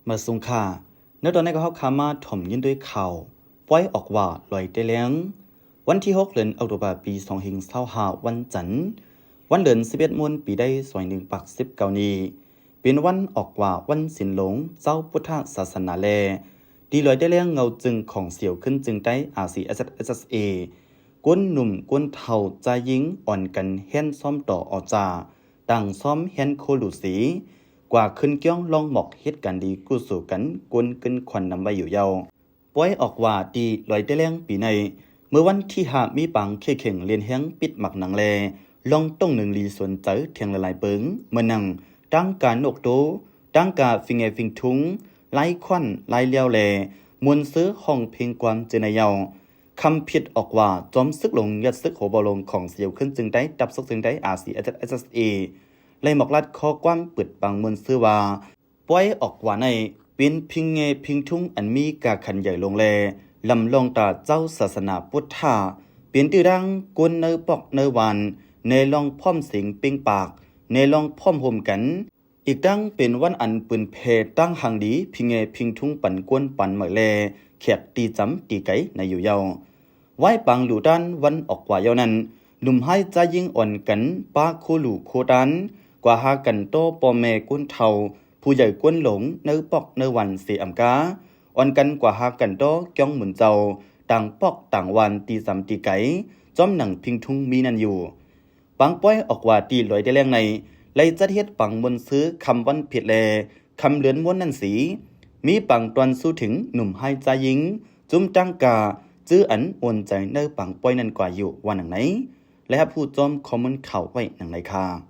มาสุงค่าเนื้อตอนนี้ก็เขาขามาถ่อมยินด้วยข่าวปล่อยออกว่าลอยได้แล้ววันที่6เดือนออกตุลาปี2565วันจันทร์วันเดือน11 มนปีได้2119นี้เป็นวันออกว่าวันศีลหลงเจ้าพุทธศาสนาแลดีลอยได้แล้วเงาจึงของเสียวขึ้นจึงได้ RCSSA ก้นหนุ่มก้นเท่าใจยิงอ่อนกันเห็นซ้อมต่ออจาดังซ้อมเห็นโคลุสีกว่าขึ้นเกี้ยงลองหมอกเฮ็ดกันดีกู้สู่กันกวนกึนควันนำไว้อยู่ยาวป้อยออกว่าดีลอยได้แรงปีในเมื่อวันที่5มีปังเข่งเรียนแห้งปิดหมักหนังแลลองต้องหนึ่งลีสวนเจอเทียงละลายเปิงเมื่อนังดังการนกโตดังกาฟิงฟิงทุงไล่ควันไล่เลี้ยวแลมวนซื้อห้องเพลงความเจนายาวคำผิดออกว่าจอมซึกลงยัดซึกโหบอลงของเสียวขึ้นจึงได้ดับซึกจึงได้ RCSSA เลยหมอกลัดคอความเปิดปังมนซื้อว่าป้อยออกว่าในเป็นพิงเงพิงทุ่งอันมีกาขันใหญ่ลงแลลำลองตาเจ้าศาสนาพุทธาเป็นตื้อดังกวนเนอปอกเนอวันในลองพ่อมเสียงปิงปากในลองพ่อมห่มกันอีกดังเป็นวันอันปืนเพตั้งหังดีพิงเงพิงทุ่งปั่นกวนปั่นเหมยแลแขกตีจำตีไก่ในอยู่ยาวไว้ปังหลู่ด้านวันออกว่าเยานั้นหนุ่มให้ใจยิ่งอ่อนกันป้าโคหลู่โคดันกว่าหากันโตปอแม่ก้นเทาผู้ใหญ่ก้นหลงเนื้อปอกเนื้อวันเสียอำกาอ่อนกันกว่าหากันโตจ้องหมุนเจ้าต่างปอกต่างวันตีสามตีไก่จอมหนังพิงทุ่งมีนันอยู่ปังป้อยออกว่าตีลอยได้แรงในไล่จัดเฮ็ดปังบนซื้อคำวันผิดแลคำเลือนม้วนนั่นสีมีปังตอนสู้ถึงหนุ่มให้ใจยิงจุ้มจังกาจื้ออันโอนใจเนื้อปังป้อยนั่นกว่าอยู่วันหนังไหนและผู้จอมคอมเมนต์ข่าวไว้หนังไหนค่ะ